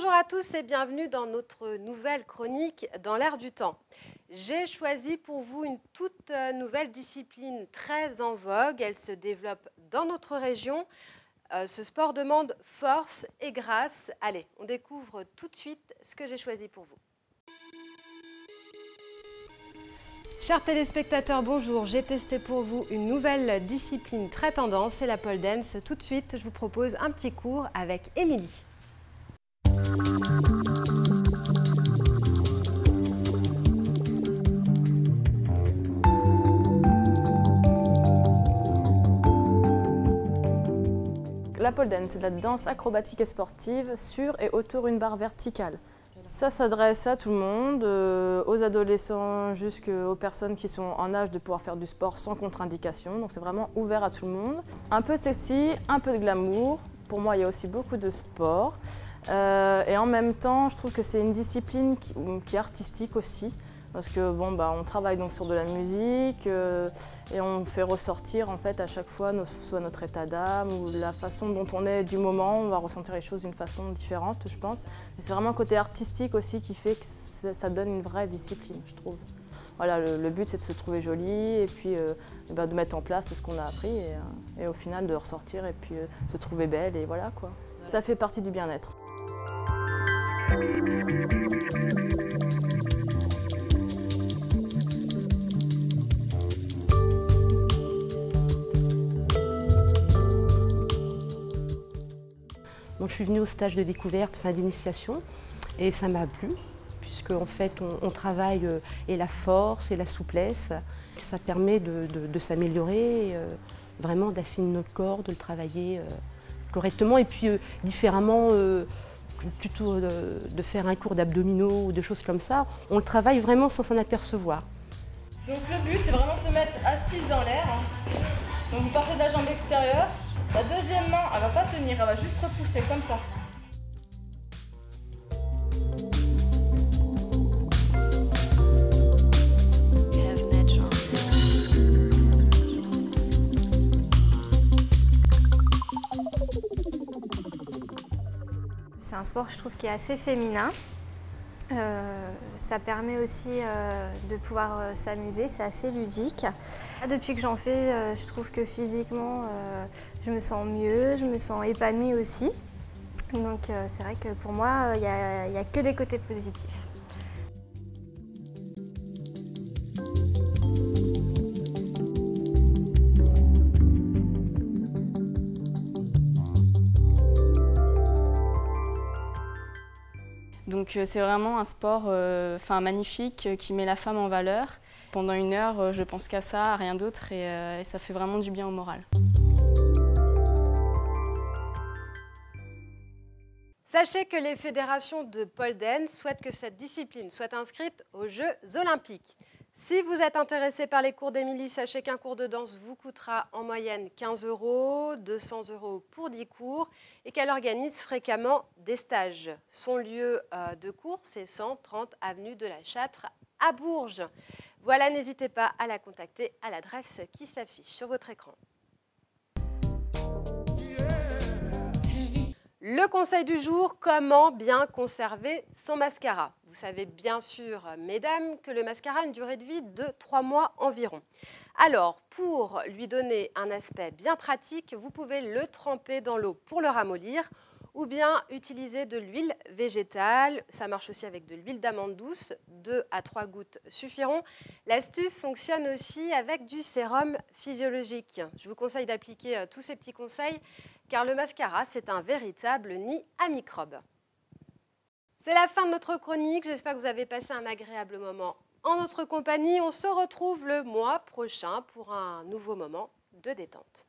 Bonjour à tous et bienvenue dans notre nouvelle chronique dans l'air du temps. J'ai choisi pour vous une toute nouvelle discipline très en vogue. Elle se développe dans notre région. Ce sport demande force et grâce. Allez, on découvre tout de suite ce que j'ai choisi pour vous. Chers téléspectateurs, bonjour. J'ai testé pour vous une nouvelle discipline très tendance, c'est la pole dance. Tout de suite, je vous propose un petit cours avec Émilie. La pole dance, c'est de la danse acrobatique et sportive sur et autour d'une barre verticale. Ça s'adresse à tout le monde, aux adolescents jusqu'aux personnes qui sont en âge de pouvoir faire du sport sans contre-indication. Donc c'est vraiment ouvert à tout le monde. Un peu de sexy, un peu de glamour. Pour moi, il y a aussi beaucoup de sport. Et en même temps, je trouve que c'est une discipline qui est artistique aussi. Parce que on travaille donc sur de la musique et on fait ressortir en fait à chaque fois soit notre état d'âme ou la façon dont on est du moment. On va ressentir les choses d'une façon différente, je pense. Et c'est vraiment un côté artistique aussi qui fait que ça donne une vraie discipline, je trouve. Voilà, le but c'est de se trouver joli et puis de mettre en place ce qu'on a appris et au final de ressortir et puis se trouver belle et voilà quoi. Ça fait partie du bien-être. Donc, je suis venue au stage de découverte, d'initiation, et ça m'a plu, puisque en fait on travaille et la force et la souplesse. Ça permet de s'améliorer, vraiment d'affiner notre corps, de le travailler correctement et puis différemment, plutôt de faire un cours d'abdominaux ou de choses comme ça. On le travaille vraiment sans s'en apercevoir. Donc le but c'est vraiment de se mettre assise en l'air. Donc vous partez de la jambe extérieure. La deuxième main, elle ne va pas tenir, elle va juste repousser comme ça. C'est un sport, je trouve, qui est assez féminin. Ça permet aussi de pouvoir s'amuser, c'est assez ludique. Depuis que j'en fais, je trouve que physiquement, je me sens mieux, je me sens épanouie aussi. Donc c'est vrai que pour moi, il n'y a que des côtés positifs. Donc c'est vraiment un sport magnifique qui met la femme en valeur. Pendant une heure, je pense qu'à ça, à rien d'autre et ça fait vraiment du bien au moral. Sachez que les fédérations de pole dance souhaitent que cette discipline soit inscrite aux Jeux Olympiques. Si vous êtes intéressé par les cours d'Émilie, sachez qu'un cours de danse vous coûtera en moyenne 15 €, 200 € pour 10 cours et qu'elle organise fréquemment des stages. Son lieu de cours, c'est 130 avenue de la Châtre à Bourges. Voilà, n'hésitez pas à la contacter à l'adresse qui s'affiche sur votre écran. Le conseil du jour, comment bien conserver son mascara. Vous savez bien sûr, mesdames, que le mascara a une durée de vie de 3 mois environ. Alors, pour lui donner un aspect bien pratique, vous pouvez le tremper dans l'eau pour le ramollir ou bien utiliser de l'huile végétale. Ça marche aussi avec de l'huile d'amande douce, 2 à 3 gouttes suffiront. L'astuce fonctionne aussi avec du sérum physiologique. Je vous conseille d'appliquer tous ces petits conseils car le mascara, c'est un véritable nid à microbes. C'est la fin de notre chronique. J'espère que vous avez passé un agréable moment en notre compagnie. On se retrouve le mois prochain pour un nouveau moment de détente.